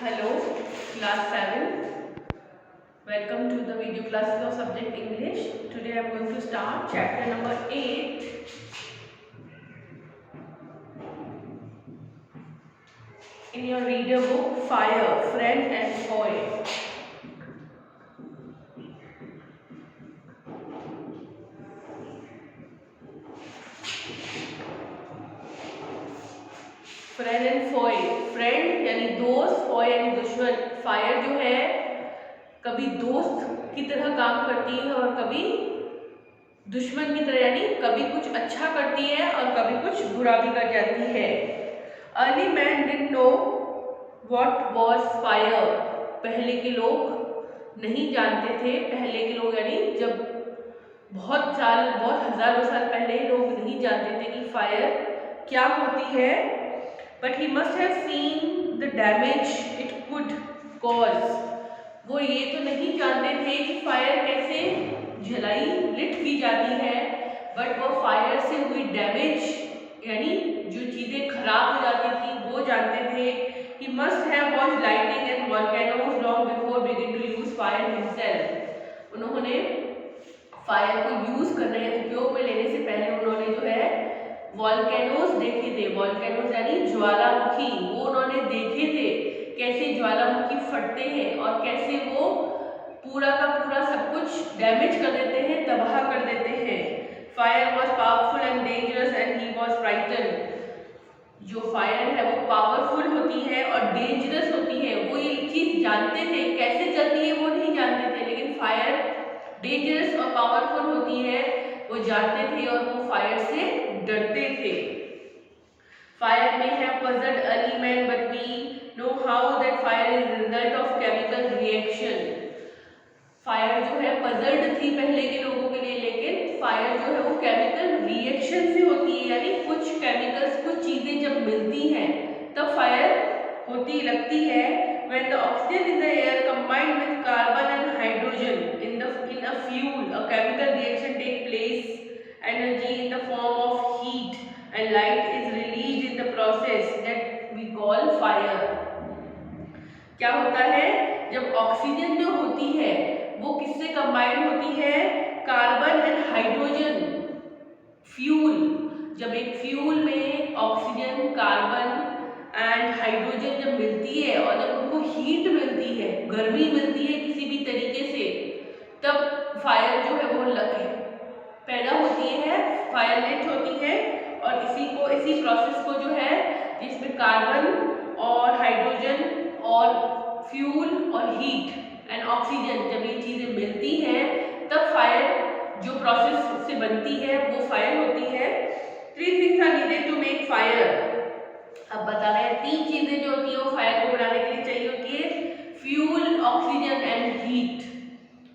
Hello, class 7. Welcome to the video classes of subject English. Today I am going to start chapter number 8. In your reader book, Fire, Friend and Foe. Friend and Foy, friend यानी दोस्त, Foy यानी दुश्मन। Fire जो है कभी दोस्त की तरह काम करती है और कभी दुश्मन की तरह, यानी कभी कुछ अच्छा करती है और कभी कुछ बुरा भी कर जाती है। Early man didn't know what was fire. पहले के लोग नहीं जानते थे। पहले के लोग यानी जब बहुत हजारों साल पहले लोग नहीं जानते थे कि फायर क्या होती है। But he must have seen the damage it could cause. वो ये तो नहीं जानते थे कि फायर कैसे लिट की जाती है, बट वो फायर से हुई डैमेज यानी जो चीज़ें खराब हो जाती थी वो जानते थे। He must have watched lightning and volcanoes long before beginning to use fire himself. उन्होंने फायर को यूज करने उपयोग में लेने से पहले उन्होंने जो है वॉल्केनोस देखे थे। वॉल्केनोस यानी ज्वालामुखी, वो उन्होंने देखे थे कैसे ज्वालामुखी फटते हैं और कैसे वो पूरा का पूरा सब कुछ डैमेज कर देते हैं, तबाह कर देते हैं। Fire was powerful and dangerous and he was frighten. जो फायर है वो पावरफुल होती है और डेंजरस होती है। वो ये चीज जानते थे, कैसे चलती है वो नहीं जानते थे, लेकिन फायर डेंजरस और पावरफुल होती है वो जानते थे और वो फायर से डरते थे। फायर में है puzzled early man, but we know how that fire is the result of chemical reaction. Fire जो है puzzled थी पहले के लोगों के लिए, लेकिन फायर जो है वो केमिकल रिएक्शन से होती है, यानी कुछ केमिकल्स, कुछ चीजें जब मिलती हैं तब फायर लगती है। When the oxygen in the air combined with carbon and hydrogen in a fuel, a chemical reaction take place. Energy in the form of heat and light is released in the process that we call fire. क्या होता है जब oxygen जो होती है वो किससे combine होती है? Carbon and hydrogen fuel. जब एक फ्यूल में ऑक्सीजन, कार्बन एंड हाइड्रोजन जब मिलती है और जब उनको हीट मिलती है, गर्मी मिलती है किसी भी तरीके से, तब फायर जो है वो पैदा होती है, फायर लिट होती है। और इसी प्रोसेस को जो है जिसमें कार्बन और हाइड्रोजन और फ्यूल और हीट एंड ऑक्सीजन जब ये चीजें मिलती हैं तब फायर जो प्रोसेस से बनती है वो फायर होती है। 3 things are needed to make fire. अब बता रहे हैं 3 चीजें जो होती है वो फायर को बनाने के लिए चाहिए होती है। Fuel, oxygen and heat.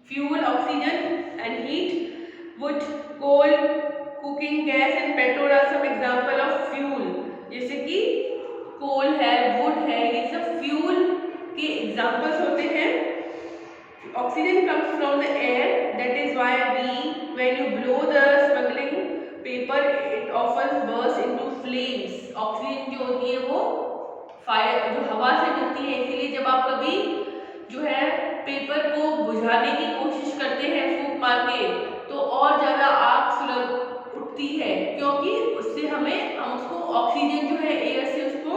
Fuel, oxygen and heat. Wood, coal, cooking gas and petrol are some example of fuel. जैसे कि कोल है, वुड है, ये सब फ्यूल के एग्जाम्पल्स होते हैं। Oxygen comes from the air, that is why when you blow the smuggling paper it often bursts into flames. Oxygen जो होती है वो फायर जो हवा से मिलती है, इसीलिए जब आप कभी जो है पेपर को बुझाने की कोशिश करते हैं फूंक मार के, तो और ज्यादा आग सुलग उठती है, क्योंकि उससे हम उसको ऑक्सीजन जो है एयर से उसको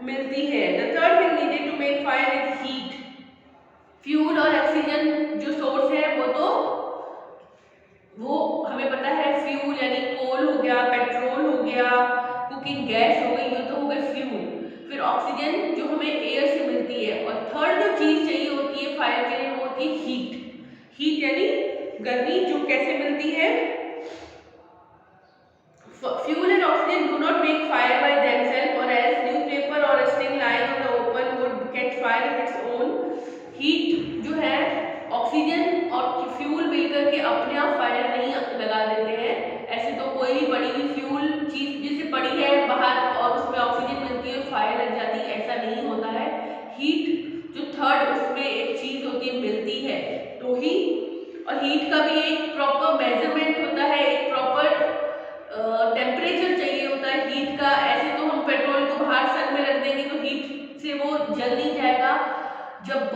मिलती है। The third thing needed to make fire is heat. Fuel और ऑक्सीजन जो सोर्स है वो हमें पता है। फ्यूल यानी कोल हो गया, पेट्रोल हो गया, कुकिंग गैस हो गई, ये तो हो गए फ्यूल। फिर ऑक्सीजन जो हमें एयर से मिलती है, और थर्ड जो चीज चाहिए होती है फायर के लिए वो होती है हीट। हीट यानी गर्मी जो कैसे मिलती है? Fuel and oxygen do not make fire by themselves, or else newspaper or a string lying on the open would catch fire on its own. Heat जो है ऑक्सीजन और फ्यूल मिलकर के अपने आप फायर नहीं लगा देते हैं। ऐसे तो कोई भी पड़ी हुई फ्यूल चीज जैसे पड़ी है बाहर और उसमें ऑक्सीजन मिलती है फायर लग जाती है, ऐसा नहीं होता है। हीट जो थर्ड उसमें एक चीज होती है मिलती है तो ही, और हीट का भी एक प्रॉपर मेजरमेंट होता है, एक प्रॉपर टेम्परेचर चाहिए होता है हीट का। ऐसे तो हम पेट्रोल को बाहर सन में रख देंगे तो हीट से वो जल नहीं जाएगा, जब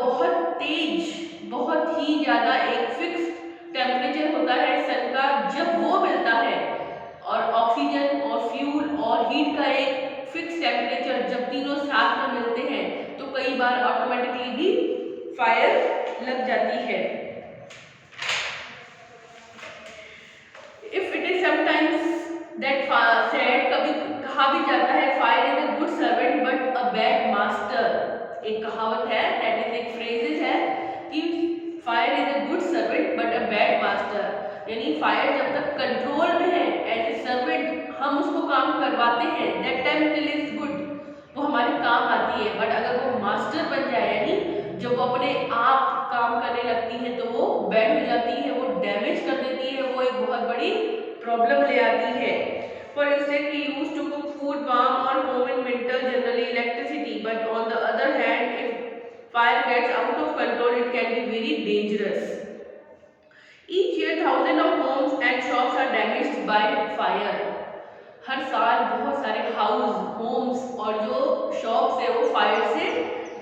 बहुत ही ज़्यादा एक फिक्स टेम्परेचर होता है सन का, जब वो मिलता है और ऑक्सीजन और फ्यूल और हीट का एक फिक्स टेम्परेचर जब तीनों साथ में मिलते हैं तो कई बार ऑटोमेटिकली भी फायर लग जाती है। If it is sometimes that said, कभी कहा भी जाता है fire is a good servant but a bad master. एक कहावत है, दैट इज एक फ्रेजेस है कि fire is a good servant but a bad master, यानी फायर जब तक कंट्रोल में है एज ए सर्वेंट हम उसको काम करवाते हैं, that time till is good, वो हमारे काम आती है। बट अगर वो मास्टर बन जाए, यानी जब वो अपने आप काम करने लगती है तो वो बैड हो जाती है, वो डैमेज कर देती है, वो एक बहुत बड़ी प्रॉब्लम ले आती है। For instance we used to cook food, warm our home in winter generally electricity, but on the other hand if fire gets out of control it can be very dangerous. Each year thousands of homes and shops are damaged by fire. हर साल बहुत सारे house, Holmes और जो shops है वो fire से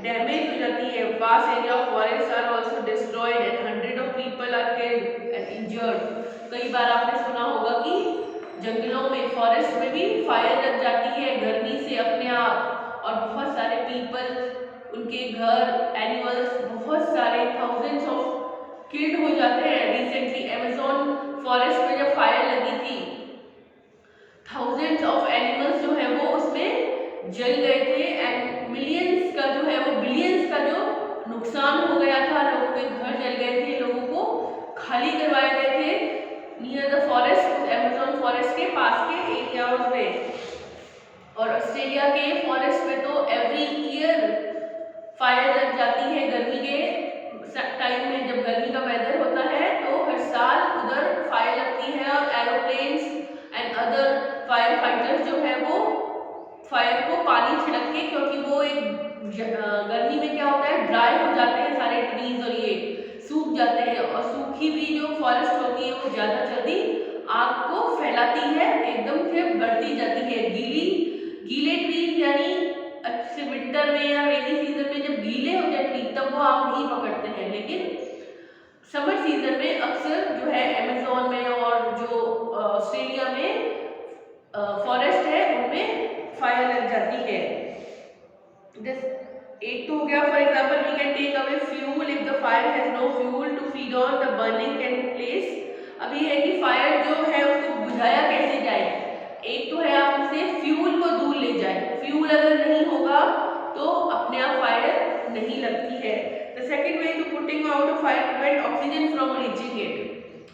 damage हो जाती है। Vast area of forests are also destroyed and hundreds of people are killed and injured. कई बार आपने सुना होगा कि जंगलों में, फॉरेस्ट में भी फायर लग जाती है गर्मी से अपने आप, और बहुत सारे पीपल, उनके घर, एनिमल्स, बहुत सारे थाउजेंड्स ऑफ किल्ड हो जाते हैं। रिसेंटली अमेज़न फॉरेस्ट में जब फायर लगी थी, थाउजेंड्स ऑफ एनिमल्स जो है वो उसमें जल गए थे एंड मिलियंस का जो है वो बिलियंस का जो नुकसान हो गया था, लोगों के घर जल गए थे, लोगों को खाली करवाए गए थे near the forest, Amazon forest के पास के एरियाज में। और ऑस्ट्रेलिया के फॉरेस्ट में तो एवरी ईयर फायर लग जाती है गर्मी के टाइम में, जब गर्मी का वेदर होता है तो हर साल उधर फायर लगती है और aeroplanes and other fire fighters जो है वो फायर को पानी छिड़क के, क्योंकि वो एक गर्मी में क्या होता है, ड्राई हो जाते हैं सारे ट्रीज और ये सूख जाते हैं, और सूखी भी जो फॉरेस्ट होती है वो ज़्यादा जल्दी आग को फैलाती है, एकदम से बढ़ती जाती है। गीले ट्रीज यानी अच्छे विंटर में या रेनी सीजन में जब गीले होते हैं ट्री तब वो आग नहीं पकड़ते हैं, लेकिन समर सीजन में अक्सर जो है अमेज़न में और जो ऑस्ट्रेलिया में फॉरेस्ट है उनमें फायर लग जाती है। एक तो हो गया, for example we can take away fuel if the fire has no fuel to feed on the burning can place. अब ये है कि फायर जो है उसको बुझाया कैसे जाए। एक तो है आप उसे फ्यूल को दूर ले जाए, फ्यूल अगर नहीं होगा तो अपने आप फायर नहीं लगती है। The second way to putting out a fire prevent oxygen from reaching it.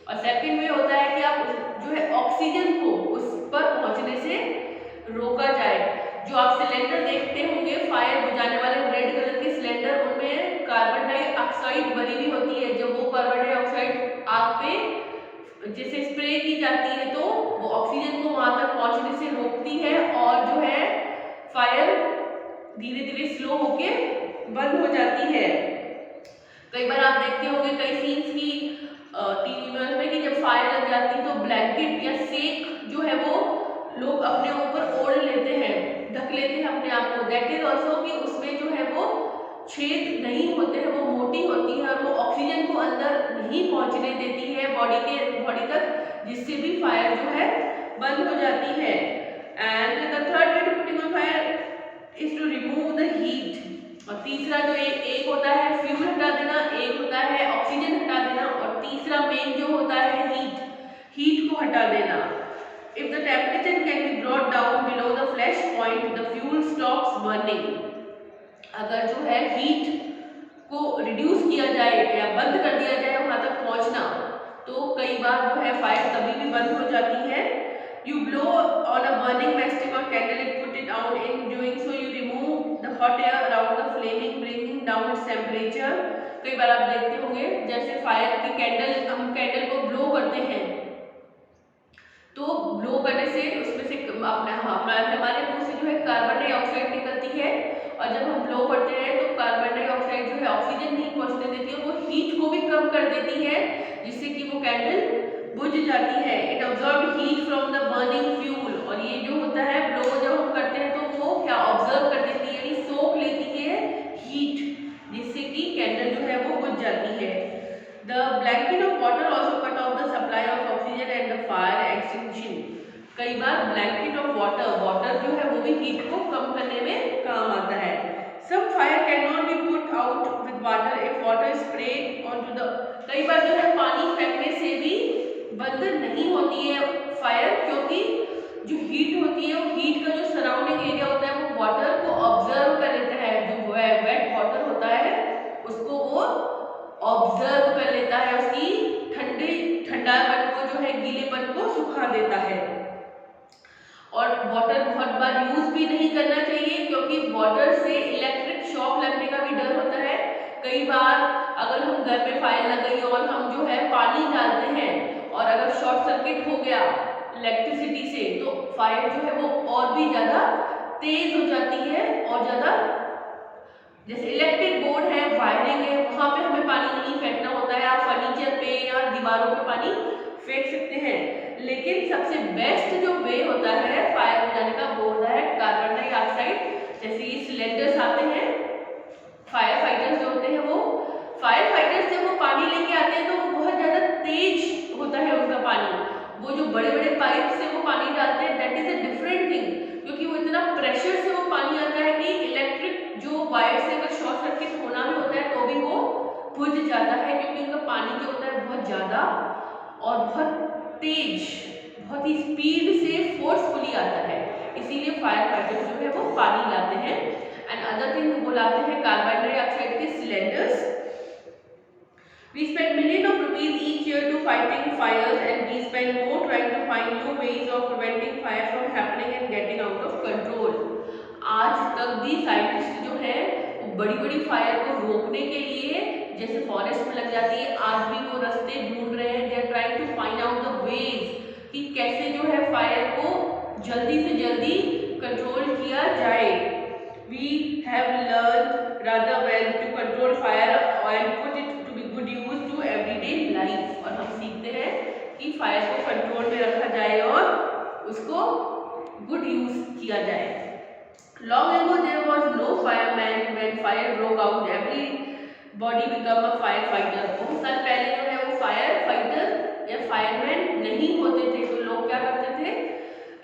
और सेकेंड वे होता है कि आप जो है ऑक्सीजन को उस पर पहुंचने से रोका जाए। जो आप सिलेंडर देखते होंगे फायर बुझाने वाले रेड कलर के सिलेंडर, उनमें कार्बन डाइऑक्साइड भरी हुई होती है। जब वो कार्बन डाइऑक्साइड आग पे जैसे स्प्रे की जाती है तो वो ऑक्सीजन को वहां तक पहुंचने से रोकती है और जो है फायर धीरे धीरे स्लो होके बंद हो जाती है। कई बार आप देखते होंगे कई सीन्स की टीवी में कि जब फायर लग जाती है तो ब्लैंकेट या सेक जो है वो लोग अपने ऊपर ओढ़ लेते हैं, ढक लेते हैं अपने आप को। दैट इज ऑल्सो कि उसमें जो है वो छेद नहीं होते हैं, वो मोटी होती है और वो ऑक्सीजन को अंदर नहीं पहुंचने देती है बॉडी तक, जिससे भी फायर जो है बंद हो जाती है। And the third way to putting on fire is to remove the heat. और तीसरा जो एक होता है फ्यूल हटा देना, एक होता है ऑक्सीजन हटा देना, और तीसरा मेन जो होता है हीट को हटा देना। If the temperature can be brought down below the flash point, the fuel stops burning. अगर जो है हीट को रिड्यूस किया जाए या बंद कर दिया जाए वहां तक पहुंचना, तो कई बार जो है फायर तभी भी बंद हो जाती है। You blow on a burning matchstick or candle, put it out. In doing so, you remove the hot air around the flaming, bringing down its temperature. कई बार आप देखते होंगे जैसे फायर की कैंडल, हम कैंडल को ब्लो करते हैं तो ब्लो करने से उसमें से हमारे मुंह से जो है कार्बन डाइऑक्साइड निकलती है, और जब हम ब्लो करते हैं तो कार्बन डाइऑक्साइड जो है ऑक्सीजन नहीं पहुंचने देती है, वो हीट को भी कम कर देती है, जिससे कि वो कैंडल बुझ जाती है। It observe heat from the burning fuel. और ये जो होता है ब्लो जब हम करते हैं तो वो क्या ऑब्जर्व कर देती है, यानी सोख लेती है हीट, जिससे कि हीट को कम करने में काम आता है। Some fire cannot be put out with water if water is sprayed onto the, कई बार जो है पानी फेंकने से भी बंद नहीं होती है फायर, क्योंकि जो हीट होती है वो हीट का जो सराउंडिंग एरिया होता है वो वाटर को ऑब्जर्व कर लेता है। जो वेट वाटर होता है उसको वो ऑब्जर्व कर लेता है, उसकी ठंडापन को जो है गीलेपन को सुखा देता है। और वाटर बहुत बार यूज भी नहीं करना चाहिए, क्योंकि वाटर से इलेक्ट्रिक शॉक लगने का भी डर होता है। कई बार अगर हम घर में फायर लगाई और हम जो है पानी डालते हैं और अगर शॉर्ट सर्किट हो गया इलेक्ट्रिसिटी से, तो फायर जो है वो और भी ज़्यादा तेज हो जाती है और ज़्यादा, जैसे इलेक्ट्रिक बोर्ड है, वायरिंग है, वहाँ पे हमें पानी नहीं फेंकना होता है। आप फर्नीचर पे या दीवारों पे पानी फेंक सकते हैं, लेकिन सबसे बेस्ट जो वे होता है फायर बुझाने का वो होता है कार्बन डाइऑक्साइड। जैसे ये सिलेंडर्स आते हैं, फायर फाइटर्स जो होते हैं वो फायर फाइटर्स जब वो पानी लेके आते हैं तो वो बहुत ज़्यादा तेज होता है उनका पानी। वो जो बड़े बड़े पाइप से वो पानी डालते हैं, that is a different thing, क्योंकि वो इतना प्रेशर से वो पानी आता है कि इलेक्ट्रिक जो वायर से अगर शॉर्ट सर्किट होना भी होता है तो भी वो बुझ जाता है, क्योंकि उनका पानी जो होता है बहुत ज़्यादा और बहुत तेज, बहुत ही स्पीड से फोर्सफुली आता है। इसीलिए फायर फाइटर्स जो है वो पानी लाते हैं। एंड अदर थिंग वो लाते हैं कार्बन डाइऑक्साइड के cylinders. We spend millions of rupees each year to fighting fires, and we spend more trying to find new ways of preventing fire from happening and getting out of control. आज तक भी scientist जो है वो बड़ी बड़ी fire को रोकने के लिए, जैसे फॉरेस्ट में लग जाती है, आज भी वो रास्ते ढूंढ रहे हैं। They are trying to find out the ways कि कैसे जो है फायर को जल्दी से जल्दी कंट्रोल किया जाए। We have learned rather well to control fire and put it to be good use to everyday life. और हम सीखते हैं कि फायर को कंट्रोल में रखा जाए और उसको गुड यूज किया जाए। Long ago there was no fireman. When fire broke out, everybody became a firefighter. बहुत साल पहले जो है वो फायर फाइटर या फायरमैन नहीं होते थे, तो लोग क्या करते थे,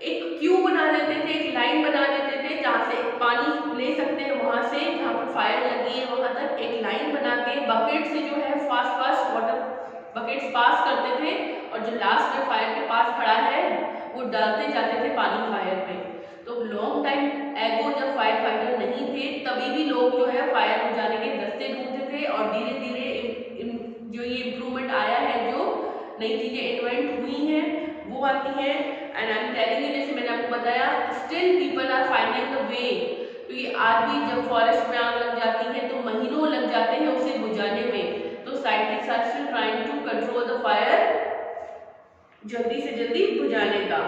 एक क्यू बना देते थे, एक लाइन बना देते थे, जहाँ से पानी ले सकते हैं, वहाँ से जहाँ पर फायर लगी है वहाँ तक एक लाइन बना के बकेट से जो है फास्ट वाटर बकेट्स पास करते थे, और जो लास्ट में फायर के पास खड़ा है वो डालते जाते थे पानी फायर पे। तो लॉन्ग टाइम एगो जब फायर फाइटर नहीं थे तभी भी लोग जो है फायर बुझाने के रास्ते ढूंढते थे, और धीरे धीरे जो ये इम्प्रूवमेंट आया है, जो नई चीज़ें इन्वेंट हुई हैं वो आती हैं। And I am telling you, जैसे मैंने आपको बताया, still people are finding the way. क्योंकि आज भी जब फॉरेस्ट में आग लग जाती है तो महीनों लग जाते हैं उसे बुझाने में, तो scientist are still trying to control the fire, जल्दी से जल्दी बुझाने का।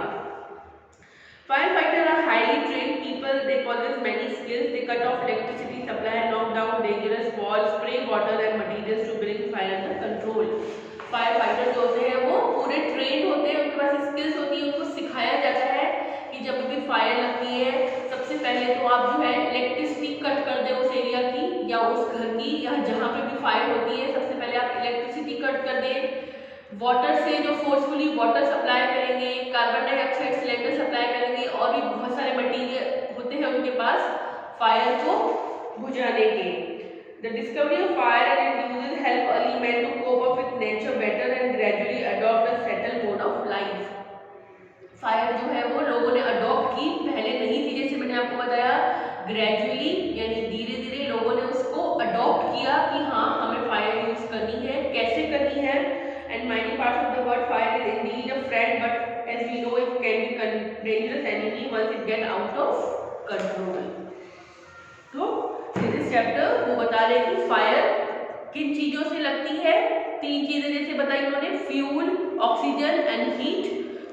Firefighters are highly trained people. They possess many skills. They cut off electricity supply, knock down dangerous walls, spray water and materials to bring fire under control. Firefighters जो होते हैं वो पूरे ट्रेंड होते हैं, उनके पास स्किल्स होती है, उनको सिखाया जाता है कि जब भी फायर लगती है सबसे पहले तो आप जो है इलेक्ट्रिसिटी कट कर दे उस एरिया की या उस घर की या जहाँ पे भी फायर होती है, सबसे पहले आप इलेक्ट्रिसिटी कट कर दें। वाटर से जो फोर्सफुली वाटर सप्लाई करेंगे, कार्बन डाइऑक्साइड सिलेंडर सप्लाई करेंगे, और भी बहुत सारे मटेरियल होते हैं उनके पास फायर को बुझाने के। The discovery of fire and its uses help early men to cope up with nature better and gradually adopt a settled mode of life. Fire जो है वो लोगों ने अडॉप्ट की, पहले नहीं थी, जैसे मैंने आपको बताया, ग्रेजुअली यानी धीरे धीरे लोगों ने उसको अडॉप्ट किया कि हाँ हमें फायर यूज करनी है, कैसे करनी है। And many parts of the world, fire is indeed a friend, but as we know, it can be dangerous enemy once it get out of control. तो इस चैप्टर वो बता रहे कि फायर किन चीजों से लगती है। 3 चीजें जैसे बताई उन्होंने, फ्यूल, ऑक्सीजन एंड हीट।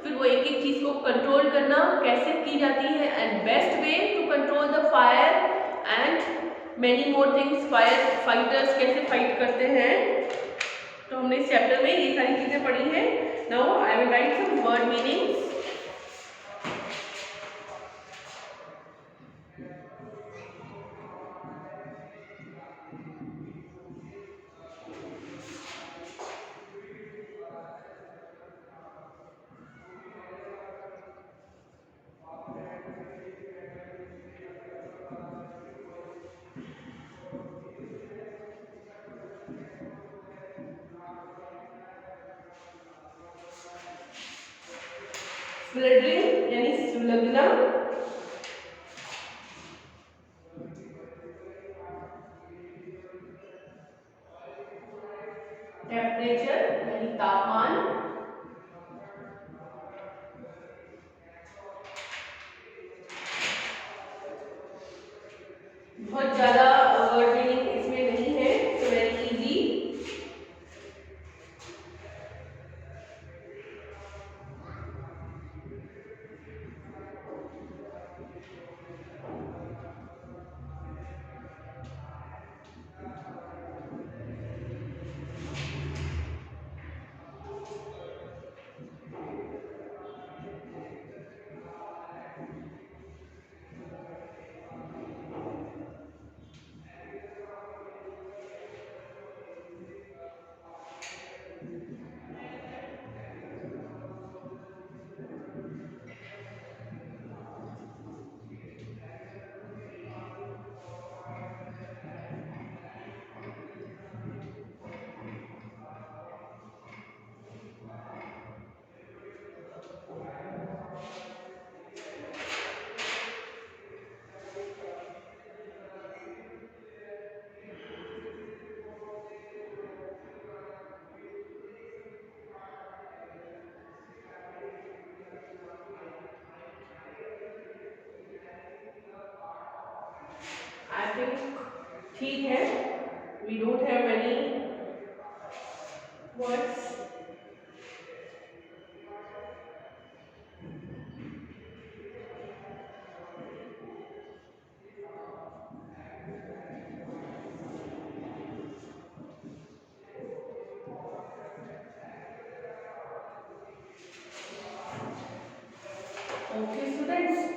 फिर वो एक एक चीज को कंट्रोल करना कैसे की जाती है, and best way to control the fire, and many more things, fire fighters कैसे फाइट करते हैं। तो हमने इस चैप्टर में ये सारी चीजें पढ़ी हैं। Now I will write some word meanings. Smouldering यानी सुलगना, टेम्परेचर यानी तापमान, बहुत ज्यादा वर्ड मीनिंग इसमें नहीं है, तो वेरी इजी। आई थिंक ठीक है, we don't have many words. Okay, students.